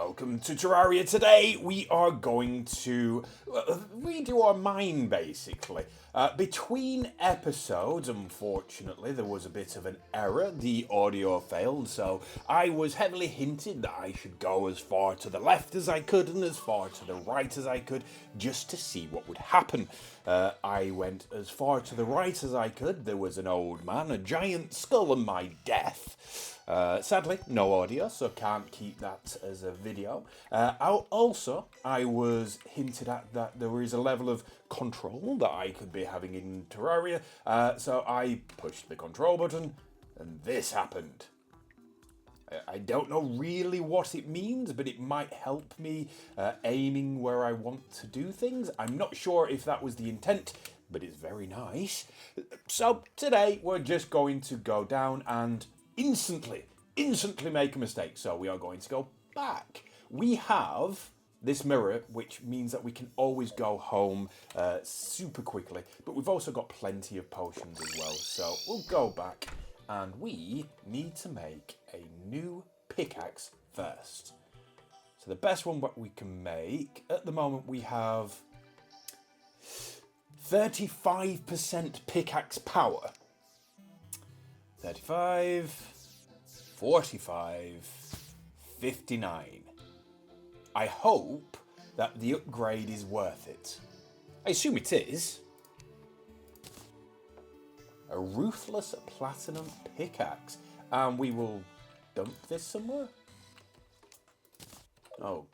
Welcome to Terraria. Today we are going to redo our mine basically. Between episodes, unfortunately, there was a bit of an error. The audio failed, so I was heavily hinted that I should go as far to the left as I could and as far to the right as I could just to see what would happen. I went as far to the right as I could. There was an old man, a giant skull, and my death. Sadly, no audio, so can't keep that as a video. I was hinted at that there is a level of control that I could be having in Terraria, so I pushed the control button, and this happened. I don't know really what it means, but it might help me aiming where I want to do things. I'm not sure if that was the intent, but it's very nice. So today we're just going to go down and instantly make a mistake. So we are going to go back. We have this mirror, which means that we can always go home super quickly, but we've also got plenty of potions as well. So we'll go back and we need to make a new pickaxe first. So the best one what we can make, at the moment we have 35% pickaxe power. 35, 45, 59. I hope that the upgrade is worth it. I assume it is. A ruthless platinum pickaxe. And we will dump this somewhere. Okay.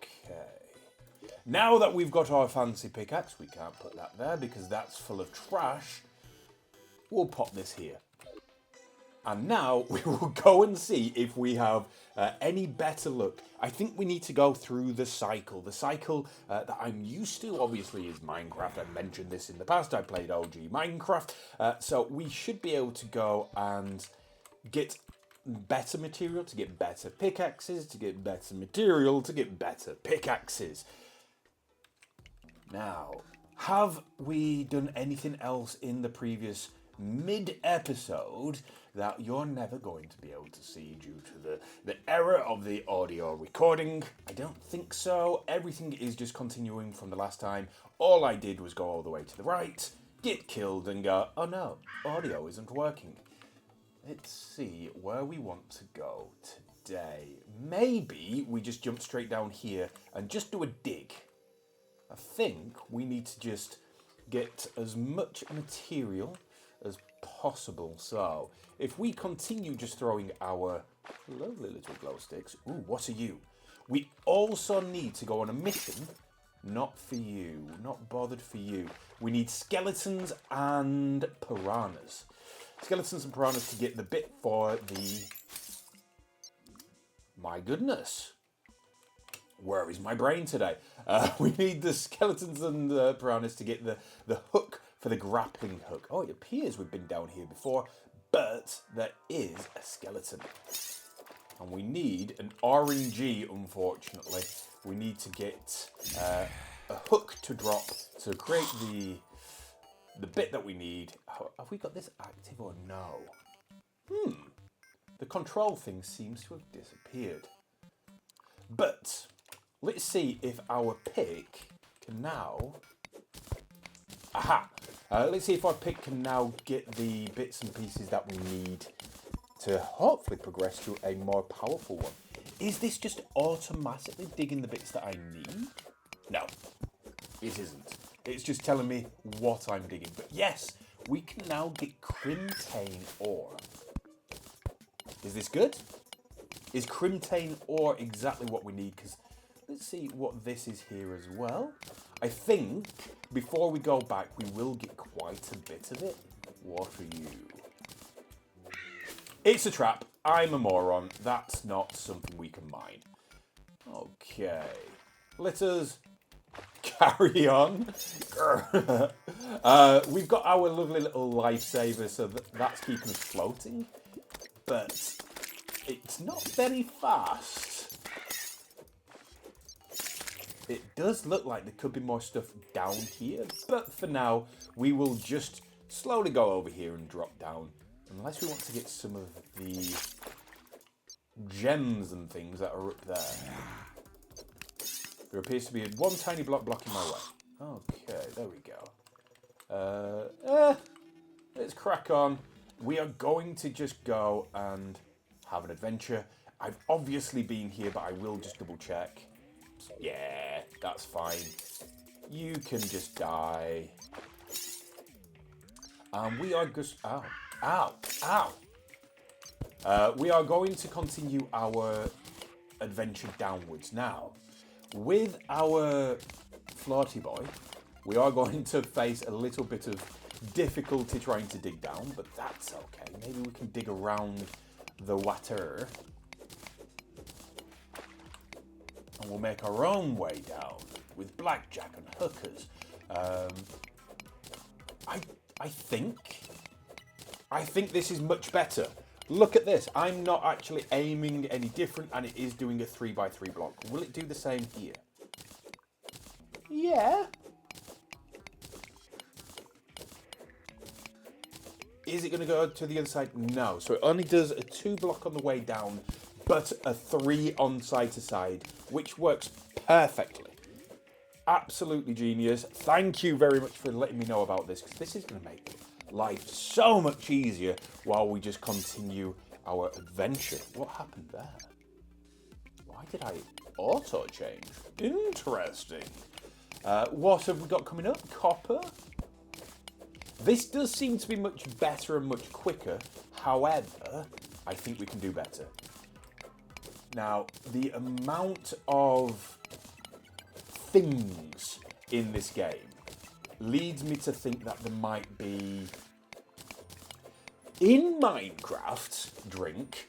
Now that we've got our fancy pickaxe, we can't put that there because that's full of trash. We'll pop this here. And now we will go and see if we have any better luck. I think we need to go through the cycle. The cycle that I'm used to, obviously, is Minecraft. I mentioned this in the past. I played OG Minecraft. So we should be able to go and get better material, to get better pickaxes, to get better material, to get better pickaxes. Now, have we done anything else in the previous mid-episode that you're never going to be able to see due to the error of the audio recording? I don't think so. Everything is just continuing from the last time. All I did was go all the way to the right, get killed, and go, oh no, audio isn't working. Let's see where we want to go today. Maybe we just jump straight down here and just do a dig. I think we need to just get as much material as possible. So if we continue just throwing our lovely little glow sticks. Ooh, what are you? We also need to go on a mission. Not for you. Not bothered for you. We need skeletons and piranhas. Skeletons and piranhas to get the bit for the... My goodness. Where is my brain today? We need the skeletons and the piranhas to get the hook for the grappling hook. Oh, it appears we've been down here before, but there is a skeleton. And we need an RNG, unfortunately. We need to get a hook to drop to create the bit that we need. Have we got this active or no? The control thing seems to have disappeared. But let's see if our pick can now... Aha! Let's see if our pick can now get the bits and pieces that we need to hopefully progress to a more powerful one. Is this just automatically digging the bits that I need? No, it isn't. It's just telling me what I'm digging. But yes, we can now get crimtane ore. Is this good? Is crimtane ore exactly what we need? Because let's see what this is here as well. I think before we go back, we will get quite a bit of it. What are you? It's a trap. I'm a moron. That's not something we can mine. Okay. Let us carry on. We've got our lovely little lifesaver, so that's keeping us floating. But it's not very fast. It does look like there could be more stuff down here, but for now, we will just slowly go over here and drop down. Unless we want to get some of the gems and things that are up there. There appears to be one tiny block blocking my way. Okay, there we go. Let's crack on. We are going to just go and have an adventure. I've obviously been here, but I will just double check. Yeah, that's fine. You can just die. And we are just... Ow. Ow. Ow. We are going to continue our adventure downwards. Now, with our floaty boy, we are going to face a little bit of difficulty trying to dig down, but that's okay. Maybe we can dig around the water. And we'll make our own way down with blackjack and hookers. I think this is much better. Look at this. I'm not actually aiming any different, and it is doing a 3x3 block. Will it do the same here? Yeah. Is it going to go to the other side? No. So it only does a 2 block on the way down, but a 3 on side to side, which works perfectly. Absolutely genius. Thank you very much for letting me know about this, because this is going to make life so much easier while we just continue our adventure. What happened there? Why did I auto change? Interesting. What have we got coming up? Copper. This does seem to be much better and much quicker. However, I think we can do better. Now, the amount of things in this game leads me to think that there might be... In Minecraft, drink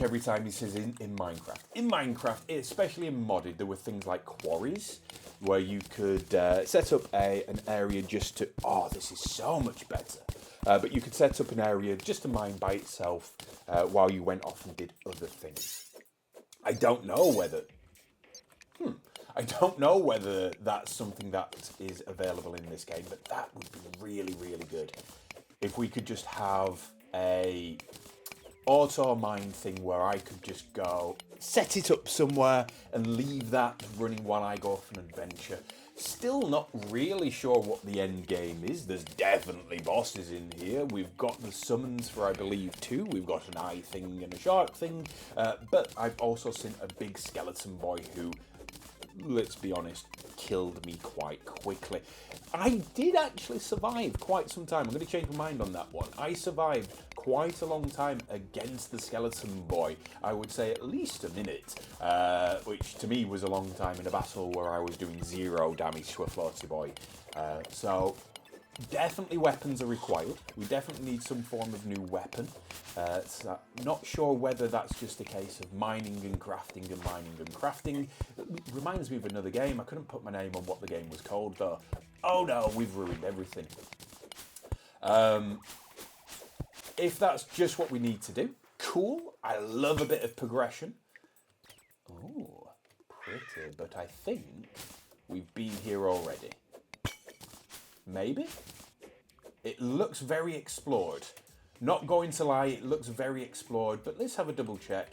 every time he says in Minecraft. In Minecraft, especially in modded, there were things like quarries, where you could set up an area just to... Oh, this is so much better. But you could set up an area just to mine by itself while you went off and did other things. I don't know whether... I don't know whether that's something that is available in this game, but that would be really, really good. If we could just have a auto mine thing where I could just go, set it up somewhere and leave that running while I go off an adventure. Still not really sure what the end game is. There's definitely bosses in here. We've got the summons for, I believe, 2. We've got an eye thing and a shark thing. But I've also seen a big skeleton boy who... let's be honest, killed me quite quickly. I did actually survive quite some time. I'm going to change my mind on that one. I survived quite a long time against the skeleton boy. I would say at least a minute, which to me was a long time in a battle where I was doing 0 damage to a floaty boy. So definitely weapons are required. We definitely need some form of new weapon. So not sure whether that's just a case of mining and crafting and mining and crafting. It reminds me of another game. I couldn't put my name on what the game was called though. Oh no, we've ruined everything. If that's just what we need to do, cool. I love a bit of progression. Oh, pretty, but I think we've been here already. Maybe? It looks very explored. Not going to lie, it looks very explored, but let's have a double check.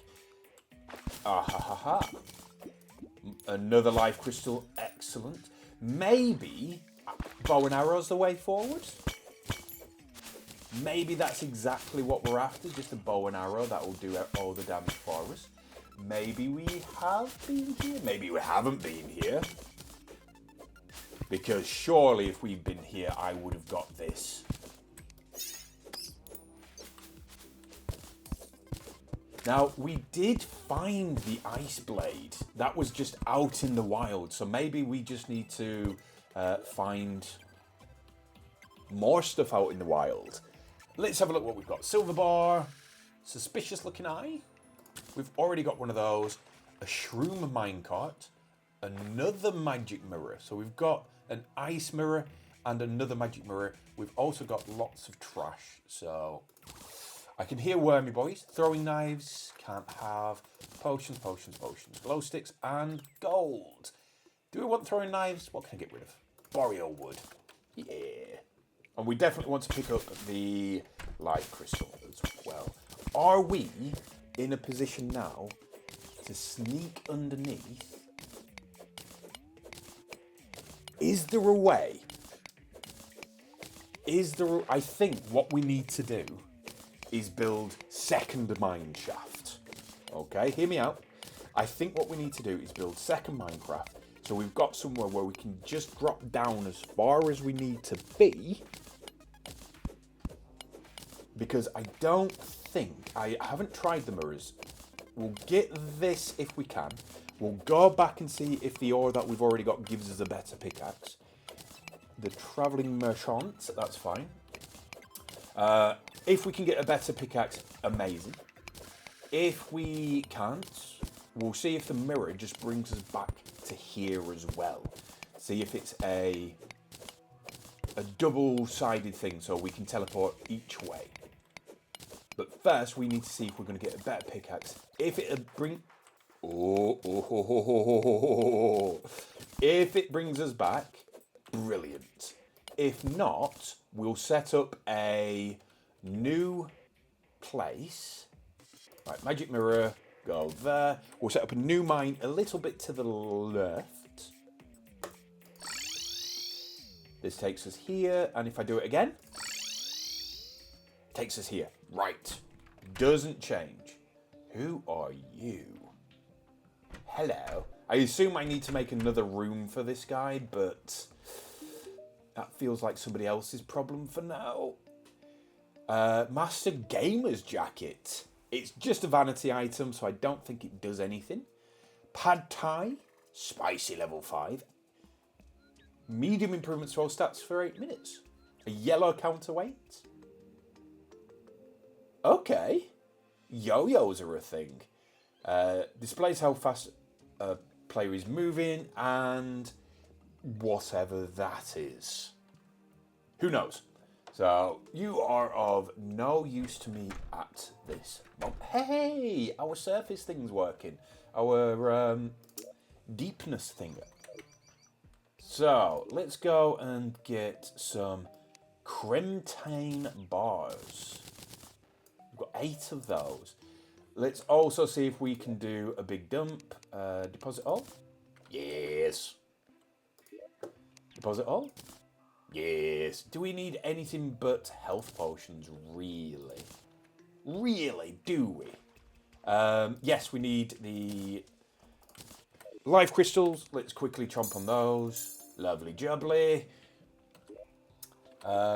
Ah ha ha ha. Another life crystal, excellent. Maybe bow and arrow's the way forward? Maybe that's exactly what we're after, just a bow and arrow that will do all the damage for us. Maybe we have been here, maybe we haven't been here. Because surely if we'd been here, I would have got this. Now, we did find the ice blade. That was just out in the wild. So maybe we just need to find more stuff out in the wild. Let's have a look what we've got. Silver bar, suspicious looking eye. We've already got one of those. A shroom minecart, another magic mirror. So we've got an ice mirror and another magic mirror. We've also got lots of trash. So I can hear wormy boys. Throwing knives, can't have. Potions, potions, potions. Glow sticks and gold. Do we want throwing knives? What can I get rid of? Boreal wood. Yeah. And we definitely want to pick up the life crystal as well. Are we in a position now to sneak underneath Is there a way? I think what we need to do is build second mine shaft. Okay, hear me out. I think what we need to do is build second Minecraft. So we've got somewhere where we can just drop down as far as we need to be. Because I don't think, I haven't tried the mirrors. We'll get this if we can. We'll go back and see if the ore that we've already got gives us a better pickaxe. The travelling merchant, that's fine. If we can get a better pickaxe, amazing. If we can't, we'll see if the mirror just brings us back to here as well. See if it's a double-sided thing so we can teleport each way. But first, we need to see if we're going to get a better pickaxe. If it bring... If it brings us back, brilliant. If not, we'll set up a new place. Right, magic mirror, go there. We'll set up a new mine a little bit to the left. This takes us here, and if I do it again, takes us here. Right. Doesn't change. Who are you? Hello. I assume I need to make another room for this guy, but that feels like somebody else's problem for now. Master Gamer's jacket. It's just a vanity item, so I don't think it does anything. Pad Thai. Spicy level 5. Medium improvements to all stats for 8 minutes. A yellow counterweight. Okay. Yo-yos are a thing. Displays how fast a player is moving and whatever that is. Who knows? So, you are of no use to me at this moment. Hey! Our surface thing's working. Our deepness thing. So, let's go and get some Cremtane bars. We've got 8 of those. Let's also see if we can do a big dump. Deposit all? Yes. Deposit all? Yes. Do we need anything but health potions, really? Really, do we? Yes, we need the life crystals. Let's quickly chomp on those. Lovely jubbly.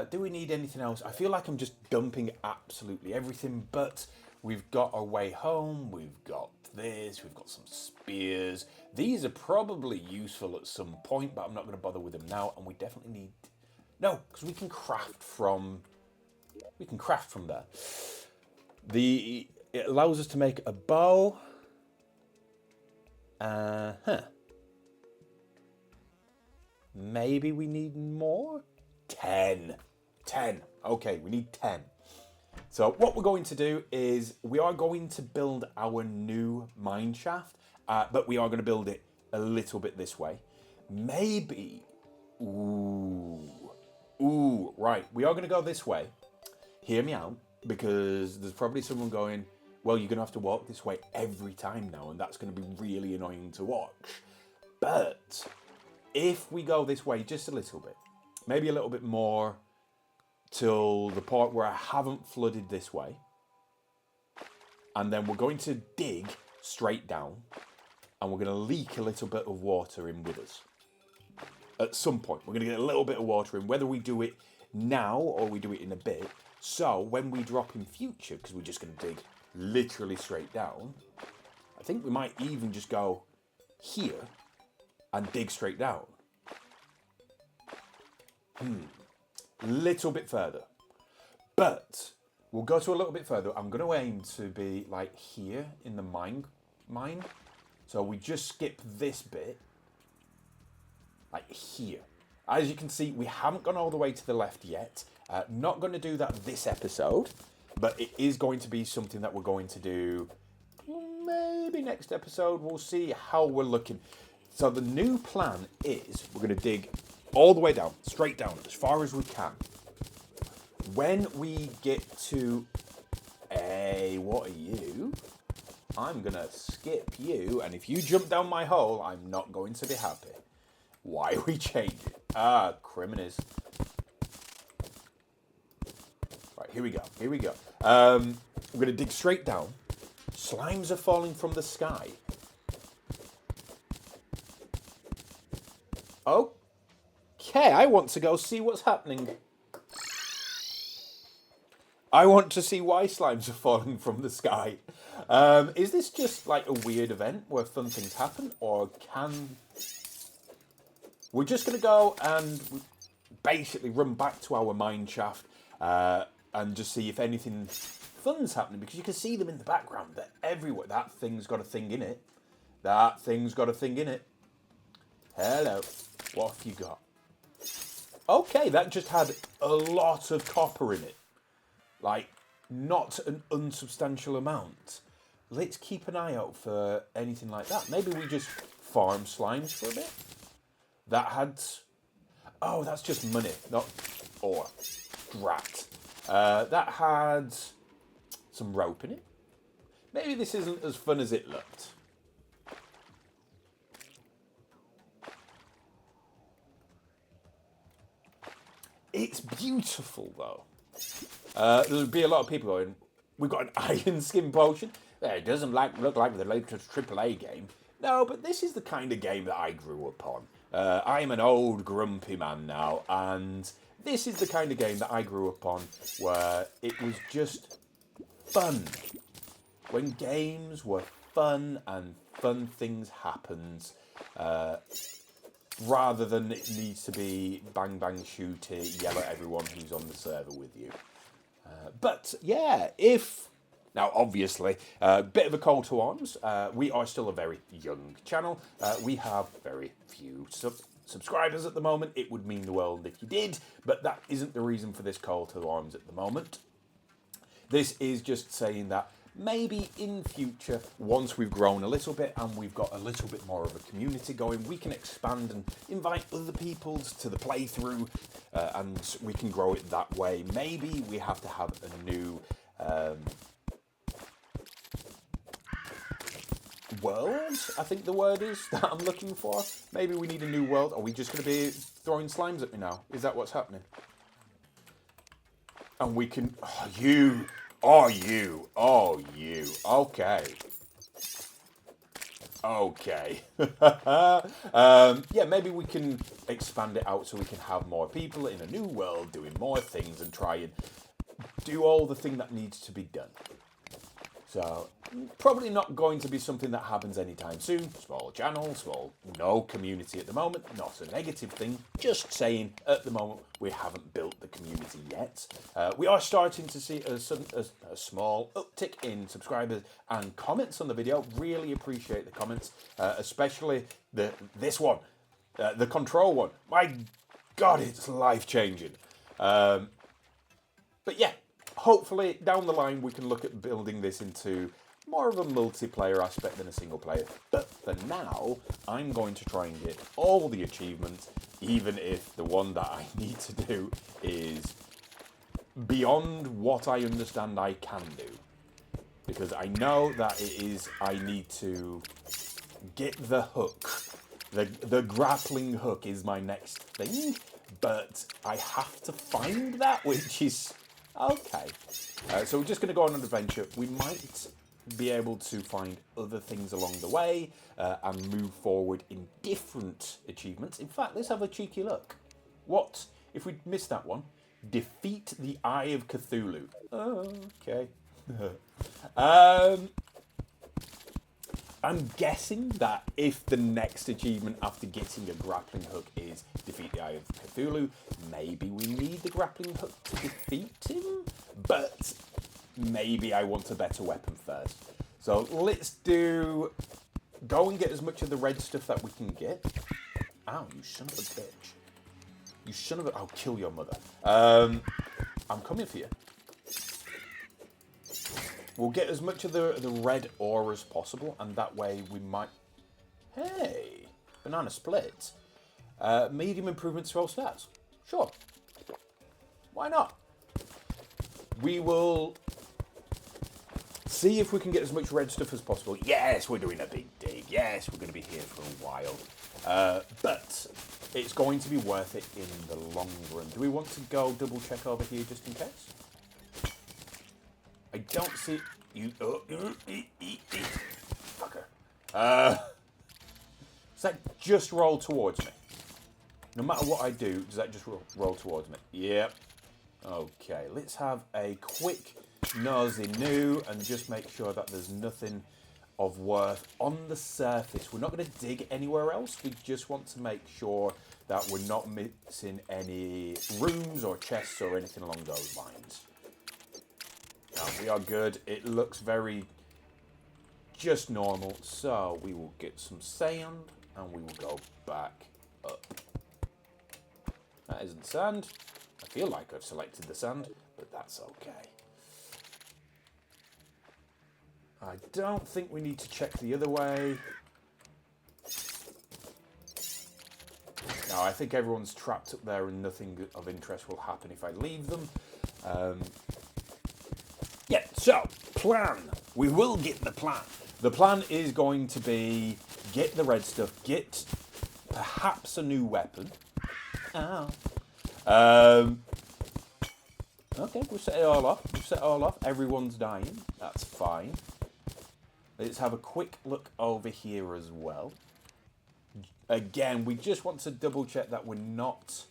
Do we need anything else? I feel like I'm just dumping absolutely everything, but we've got our way home. We've got this. We've got some spears. These are probably useful at some point, but I'm not going to bother with them now. And we definitely need... No, because we can craft from there. It allows us to make a bow. Maybe we need more? 10. Okay, we need 10. So what we're going to do is we are going to build our new mine shaft, but we are going to build it a little bit this way. Maybe... Ooh, right. We are going to go this way. Hear me out, because there's probably someone going, well, you're going to have to walk this way every time now, and that's going to be really annoying to watch. But if we go this way just a little bit, maybe a little bit more till the part where I haven't flooded this way, and then we're going to dig straight down, and we're going to leak a little bit of water in with us. At some point, we're going to get a little bit of water in, whether we do it now or we do it in a bit. So when we drop in future, because we're just going to dig literally straight down, I think we might even just go here and dig straight down. Little bit further. But we'll go to a little bit further. I'm going to aim to be like here in the mine. So we just skip this bit. Like here. As you can see, we haven't gone all the way to the left yet. Not going to do that this episode, but it is going to be something that we're going to do maybe next episode. We'll see how we're looking. So the new plan is we're going to dig all the way down, straight down, as far as we can. When we get to what are you? I'm going to skip you, and if you jump down my hole, I'm not going to be happy. Why are we changing? Ah, criminals. Right, here we go. Here we go. We're going to dig straight down. Slimes are falling from the sky. Okay, I want to go see what's happening. I want to see why slimes are falling from the sky. Is this just like a weird event where fun things happen? Or can... We're just going to go and basically run back to our mine shaft and just see if anything fun's happening. Because you can see them in the background. They're everywhere. That thing's got a thing in it. That thing's got a thing in it. Hello. What have you got? Okay, that just had a lot of copper in it. Like, not an unsubstantial amount. Let's keep an eye out for anything like that. Maybe we just farm slimes for a bit. That had... Oh, that's just money, not ore. Drat. That had some rope in it. Maybe this isn't as fun as it looked. It's beautiful, though. There'll be a lot of people going, we've got an iron skin potion. It doesn't look like the latest AAA game. No, but this is the kind of game that I grew up on. I'm an old grumpy man now, and this is the kind of game that I grew up on where it was just fun. When games were fun and fun things happened, rather than it needs to be bang bang shoot it, yell at everyone who's on the server with you. But yeah, if... Now, obviously, a bit of a call to arms. We are still a very young channel. We have very few subscribers at the moment. It would mean the world if you did, but that isn't the reason for this call to arms at the moment. This is just saying that maybe in future, once we've grown a little bit and we've got a little bit more of a community going, we can expand and invite other people to the playthrough, and we can grow it that way. Maybe we have to have a new... world, I think the word is that I'm looking for. Maybe we need a new world. Are we just going to be throwing slimes at me now? Is that what's happening? And we can... Oh, you. Oh, you. Oh, you. Okay. Okay. Yeah, maybe we can expand it out so we can have more people in a new world doing more things and try and do all the thing that needs to be done. So, probably not going to be something that happens anytime soon. Small channel, no community at the moment. Not a negative thing. Just saying, at the moment, we haven't built the community yet. We are starting to see a small uptick in subscribers and comments on the video. Really appreciate the comments, especially this one, the control one. My God, it's life-changing. But yeah. Hopefully, down the line, we can look at building this into more of a multiplayer aspect than a single player. But for now, I'm going to try and get all the achievements, even if the one that I need to do is beyond what I understand I can do. Because I know that I need to get the hook. The grappling hook is my next thing, but I have to find that, which is... Okay, so we're just going to go on an adventure. We might be able to find other things along the way and move forward in different achievements. In fact, let's have a cheeky look. What if we missed that one? Defeat the Eye of Cthulhu. Okay. I'm guessing that if the next achievement after getting a grappling hook is defeat the Eye of Cthulhu, maybe we need the grappling hook to defeat him, but maybe I want a better weapon first. So let's go and get as much of the red stuff that we can get. Ow, you son of a bitch. You son of a... I'll kill your mother. I'm coming for you. We'll get as much of the red ore as possible, and that way we might... Hey! Banana split. Medium improvements to all stats. Sure. Why not? We will see if we can get as much red stuff as possible. Yes, we're doing a big dig. Yes, we're going to be here for a while. But it's going to be worth it in the long run. Do we want to go double check over here just in case? I don't see you. Fucker. Does that just roll towards me? No matter what I do, does that just roll towards me? Yep. Okay, let's have a quick nosy new and just make sure that there's nothing of worth on the surface. We're not going to dig anywhere else. We just want to make sure that we're not missing any rooms or chests or anything along those lines. No, we are good. It looks very just normal. So we will get some sand and we will go back up. That isn't sand. I feel like I've selected the sand, but that's okay. I don't think we need to check the other way. No, I think everyone's trapped up there and nothing of interest will happen if I leave them. Yeah, so, plan. We will get the plan. The plan is going to be get the red stuff, get perhaps a new weapon. Ow. Okay, we've set it all off. Everyone's dying. That's fine. Let's have a quick look over here as well. Again, we just want to double check that we're not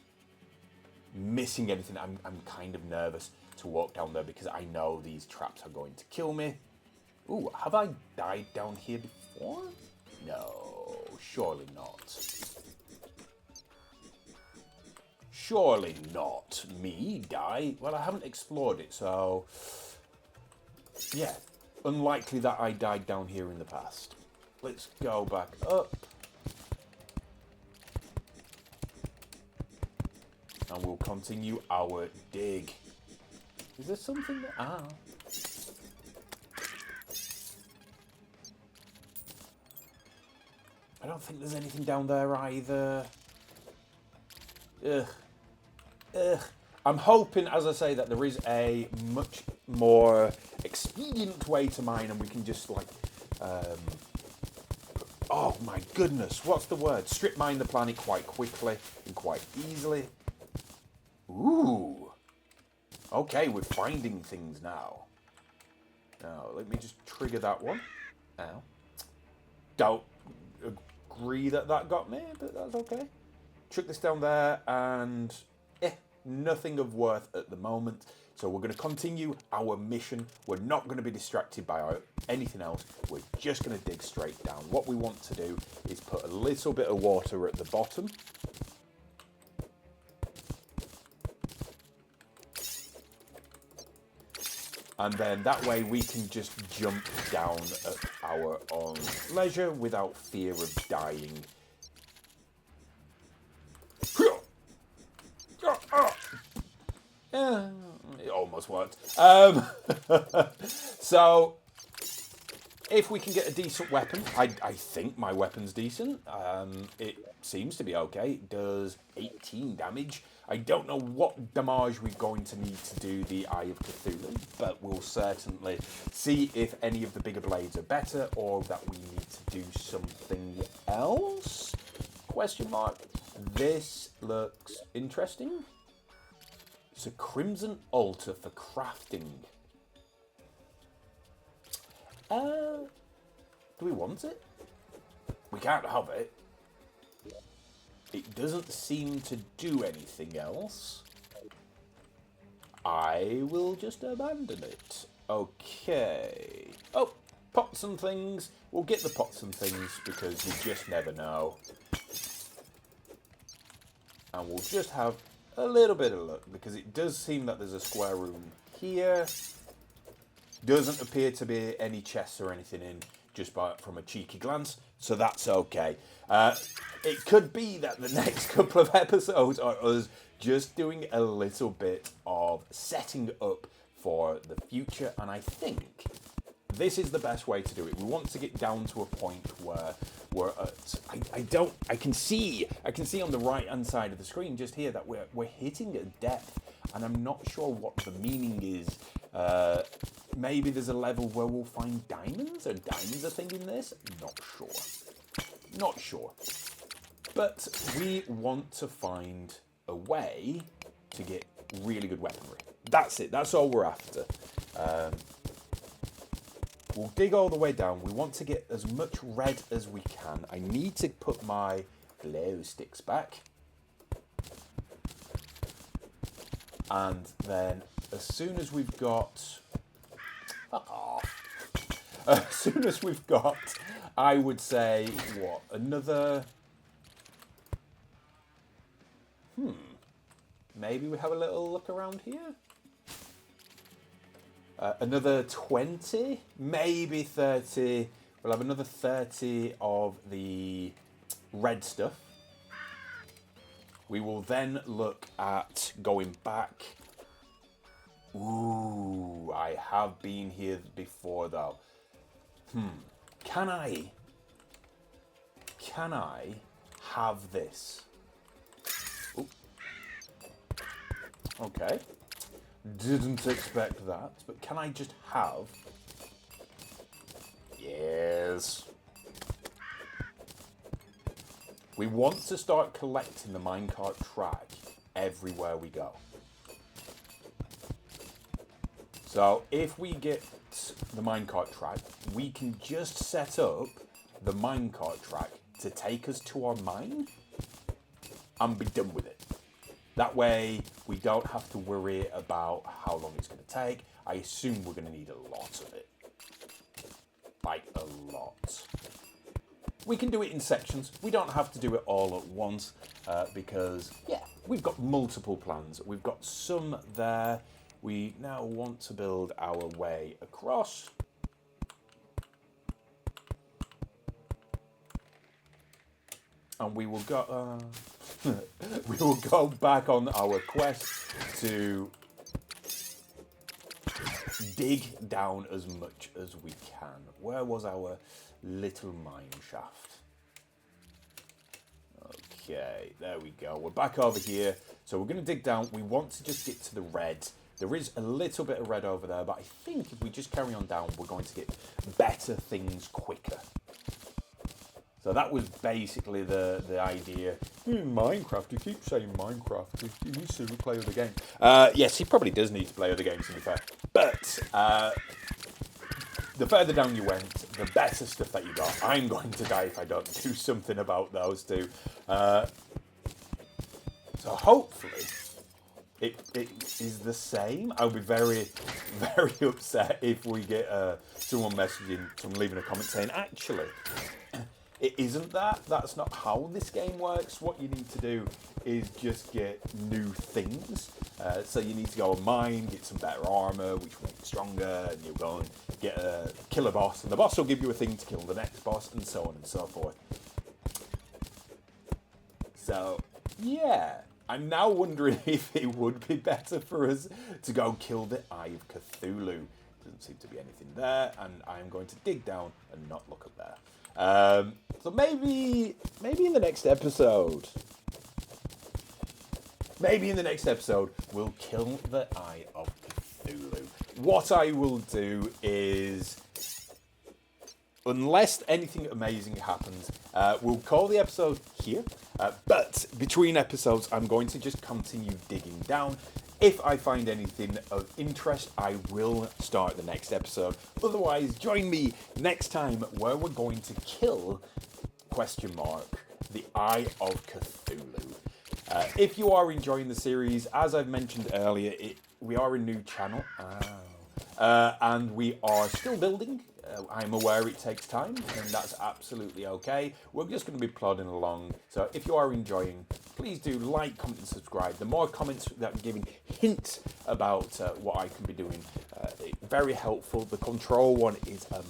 missing anything. I'm kind of nervous to walk down there because I know these traps are going to kill me. Ooh, have I died down here before? No, surely not. Surely not. Me die? Well, I haven't explored it, so yeah. Unlikely that I died down here in the past. Let's go back up. And we'll continue our dig. Is there something that... Ah. I don't think there's anything down there either. Ugh. I'm hoping, as I say, that there is a much more expedient way to mine and we can just like... oh my goodness, what's the word? Strip mine the planet quite quickly and quite easily. Ooh. Okay, we're finding things now. Now, let me just trigger that one. Ow. Don't agree that that got me, but that's okay. Chuck this down there and... nothing of worth at the moment. So we're going to continue our mission. We're not going to be distracted by anything else. We're just going to dig straight down. What we want to do is put a little bit of water at the bottom. And then that way we can just jump down at our own leisure without fear of dying. It almost worked. So, if we can get a decent weapon, I think my weapon's decent. It seems to be okay. It does 18 damage. I don't know what damage we're going to need to do the Eye of Cthulhu, but we'll certainly see if any of the bigger blades are better or that we need to do something else. Question mark. This looks interesting. It's a crimson altar for crafting. Do we want it? We can't have it. It doesn't seem to do anything else. I will just abandon it. Okay. Oh, pots and things. We'll get the pots and things because you just never know. And we'll just have a little bit of luck because it does seem that there's a square room here. Doesn't appear to be any chests or anything in just from a cheeky glance, so that's okay. It could be that the next couple of episodes are us just doing a little bit of setting up for the future, and I think this is the best way to do it. We want to get down to a point where we're at, I can see on the right hand side of the screen just here that we're hitting a depth, and I'm not sure what the meaning is. Maybe there's a level where we'll find diamonds. Are diamonds a thing in this? Not sure. But we want to find a way to get really good weaponry. That's it. That's all we're after. We'll dig all the way down. We want to get as much red as we can. I need to put my glow sticks back. And then as soon as we've got... Fuck off. As soon as we've got, I would say, what, another... Maybe we have a little look around here. Another 20, maybe 30. We'll have another 30 of the red stuff. We will then look at going back. Ooh, I have been here before though. Can I have this? Ooh. Okay. Didn't expect that, but can I just have... Yes. We want to start collecting the minecart track everywhere we go. So if we get the minecart track, we can just set up the minecart track to take us to our mine and be done with it. That way, we don't have to worry about how long it's going to take. I assume we're going to need a lot of it. Like, a lot. We can do it in sections. We don't have to do it all at once because, yeah, we've got multiple plans. We've got some there. We now want to build our way across. And we will go... we will go back on our quest to dig down as much as we can. Where was our little mine shaft? Okay, there we go. We're back over here. So we're going to dig down. We want to just get to the red. There is a little bit of red over there, but I think if we just carry on down, we're going to get better things quicker. So that was basically the idea. Minecraft, you keep saying Minecraft. He needs to play other games. Yes, he probably does need to play other games, to be fair. But the further down you went, the better stuff that you got. I'm going to die if I don't do something about those two. So hopefully it is the same. I'll be very, very upset if we get someone messaging, someone leaving a comment saying, actually... It isn't that. That's not how this game works. What you need to do is just get new things. So you need to go and mine, get some better armor, which will make you stronger, and you'll go and kill a boss, and the boss will give you a thing to kill the next boss, and so on and so forth. So, yeah. I'm now wondering if it would be better for us to go kill the Eye of Cthulhu. Doesn't seem to be anything there, and I'm going to dig down and not look up there. So maybe in the next episode, we'll kill the Eye of Cthulhu. What I will do is, unless anything amazing happens, we'll call the episode here. But between episodes, I'm going to just continue digging down. If I find anything of interest, I will start the next episode. Otherwise, join me next time where we're going to kill, the Eye of Cthulhu. If you are enjoying the series, as I've mentioned earlier, we are a new channel. And we are still building. I'm aware it takes time, and that's absolutely okay. We're just going to be plodding along. So if you are enjoying, please do like, comment, and subscribe. The more comments that I'm giving hints about what I can be doing, very helpful. The control one is a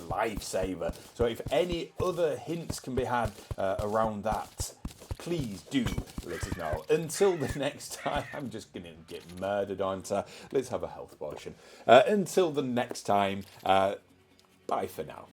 lifesaver. So if any other hints can be had around that, please do let us know. Until the next time, I'm just going to get murdered, aren't I? Let's have a health potion. Until the next time, bye for now.